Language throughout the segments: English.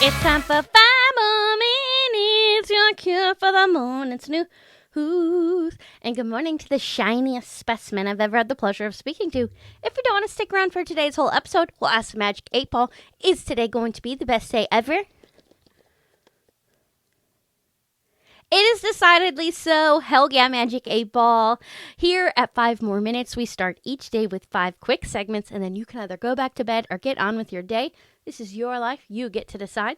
It's time for 5 more minutes, your cure for the morning snooze. And good morning to the shiniest specimen I've ever had the pleasure of speaking to. If you don't want to stick around for today's whole episode, we'll ask the Magic 8 Ball, is today going to be the best day ever? It is decidedly so. Hell yeah, Magic 8 Ball. Here at 5 more minutes, we start each day with 5 quick segments, and then you can either go back to bed or get on with your day. This is your life. You get to decide.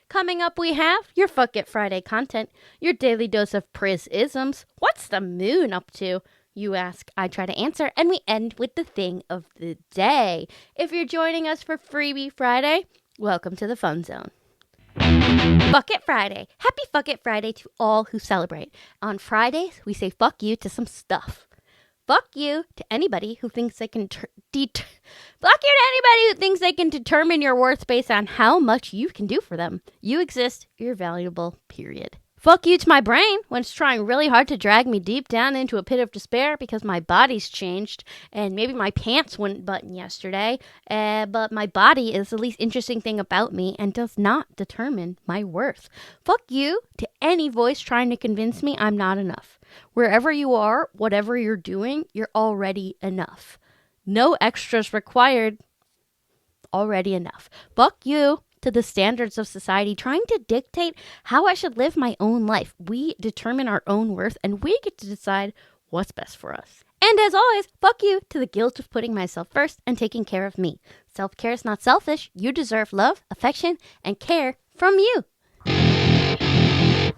Coming up, we have your Fuck It Friday content, your daily dose of Priz-isms. What's the moon up to? You ask, I try to answer, and we end with the thing of the day. If you're joining us for Freebie Friday, welcome to the Fun Zone. Fuck It Friday. Happy Fuck It Friday to all who celebrate. On Fridays, we say fuck you to some stuff. Fuck you to anybody who thinks they can determine your worth based on how much you can do for them. You exist, you're valuable, period. Fuck you to my brain when it's trying really hard to drag me deep down into a pit of despair because my body's changed and maybe my pants wouldn't button yesterday, but my body is the least interesting thing about me and does not determine my worth. Fuck you to any voice trying to convince me I'm not enough. Wherever you are, whatever you're doing, you're already enough. No extras required. Already enough. Fuck you to the standards of society trying to dictate how I should live my own life. We determine our own worth and we get to decide what's best for us. And as always, fuck you to the guilt of putting myself first and taking care of me. Self-care is not selfish. You deserve love, affection, and care from you.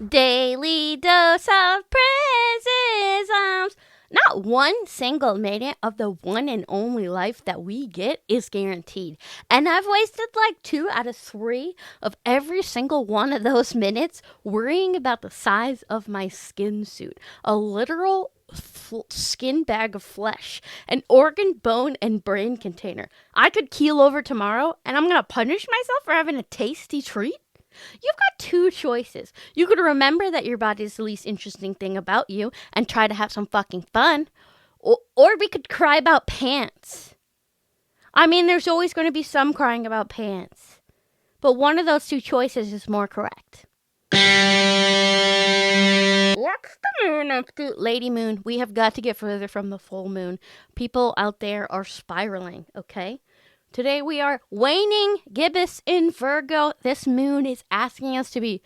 Daily dose of Priz-isms. Not one single minute of the one and only life that we get is guaranteed. And I've wasted like 2 out of 3 of every single one of those minutes worrying about the size of my skin suit. A literal skin bag of flesh. An organ, bone, and brain container. I could keel over tomorrow and I'm going to punish myself for having a tasty treat? You've got 2 choices. You could remember that your body is the least interesting thing about you and try to have some fucking fun. Or we could cry about pants. I mean, there's always going to be some crying about pants. But one of those 2 choices is more correct. What's the moon up to? Lady Moon, we have got to get further from the full moon. People out there are spiraling, okay? Today we are waning gibbous in Virgo. This moon is asking us to be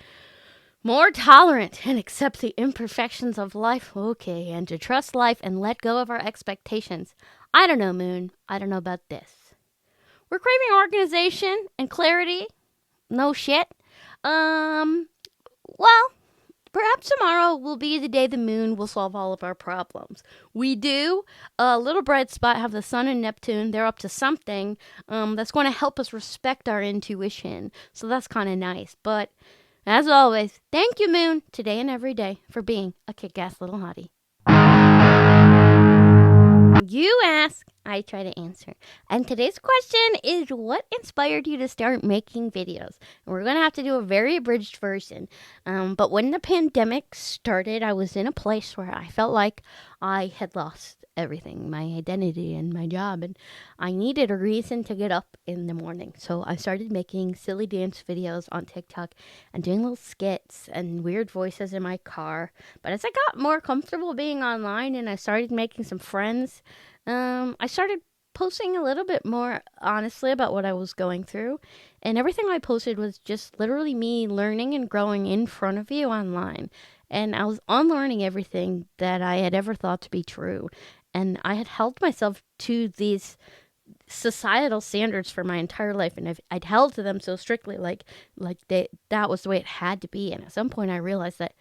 more tolerant and accept the imperfections of life. Okay, and to trust life and let go of our expectations. I don't know, moon. I don't know about this. We're craving organization and clarity. No shit. Well, perhaps tomorrow will be the day the moon will solve all of our problems. We do. A little bright spot have the sun and Neptune. They're up to something that's going to help us respect our intuition. So that's kind of nice. But as always, thank you, moon, today and every day, for being a kick-ass little hottie. You ask, I try to answer. And today's question is, what inspired you to start making videos? And we're going to have to do a very abridged version. But when the pandemic started, I was in a place where I felt like I had lost everything, my identity and my job. And I needed a reason to get up in the morning. So I started making silly dance videos on TikTok and doing little skits and weird voices in my car. But as I got more comfortable being online and I started making some friends, I started posting a little bit more honestly about what I was going through. And everything I posted was just literally me learning and growing in front of you online. And I was unlearning everything that I had ever thought to be true. And I had held myself to these societal standards for my entire life. And I'd held to them so strictly, that was the way it had to be. And at some point I realized that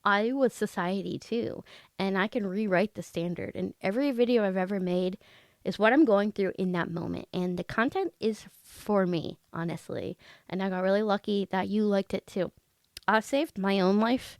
I was society too, and I can rewrite the standard. And every video I've ever made is what I'm going through in that moment. And the content is for me, honestly. And I got really lucky that you liked it too. I saved my own life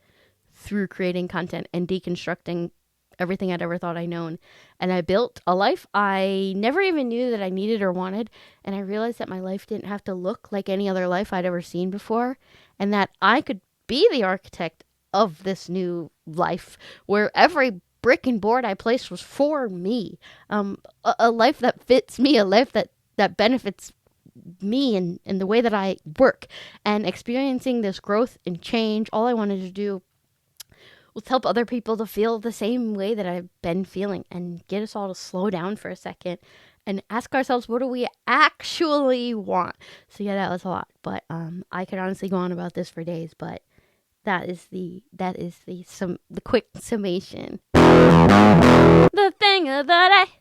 through creating content and deconstructing everything I'd ever thought I'd known. And I built a life I never even knew that I needed or wanted. And I realized that my life didn't have to look like any other life I'd ever seen before. And that I could be the architect of this new life where every brick and board I placed was for me. A life that fits me, a life that benefits me and the way that I work and experiencing this growth and change. All I wanted to do was help other people to feel the same way that I've been feeling and get us all to slow down for a second and ask ourselves, what do we actually want? So yeah, that was a lot, but I could honestly go on about this for days, but that is the quick summation. The thing of the day,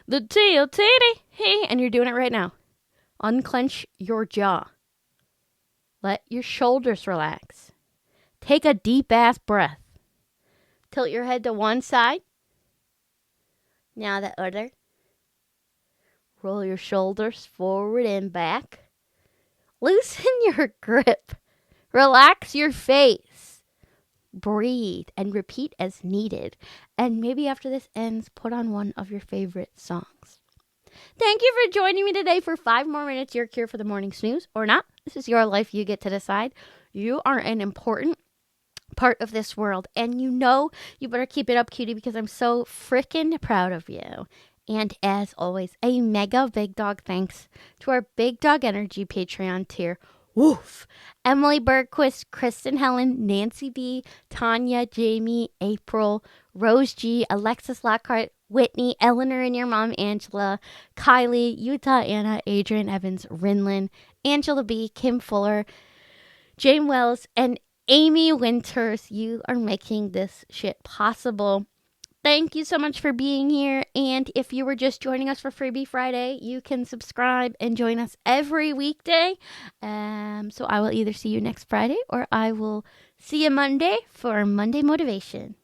the TOTD, and you're doing it right now. Unclench your jaw. Let your shoulders relax. Take a deep ass breath. Tilt your head to one side. Now the other. Roll your shoulders forward and back. Loosen your grip. Relax your face. Breathe and repeat as needed. And maybe after this ends, put on one of your favorite songs. Thank you for joining me today for 5 more minutes. You're here for the morning snooze or not. This is your life. You get to decide. You are an important part of this world. And you better keep it up, cutie, because I'm so freaking proud of you. And as always, a mega big dog thanks to our Big Dog Energy Patreon tier. Woof! Emily Bergquist, Kristen Helen, Nancy B, Tanya, Jamie, April, Rose G, Alexis Lockhart, Whitney, Eleanor and your mom, Angela, Kylie, Utah, Anna, Adrian Evans, Rinlin, Angela B, Kim Fuller, Jane Wells, and Amy Winters. You are making this shit possible. Thank you so much for being here. And if you were just joining us for Freebie Friday, you can subscribe and join us every weekday. So I will either see you next Friday or I will see you Monday for Monday Motivation.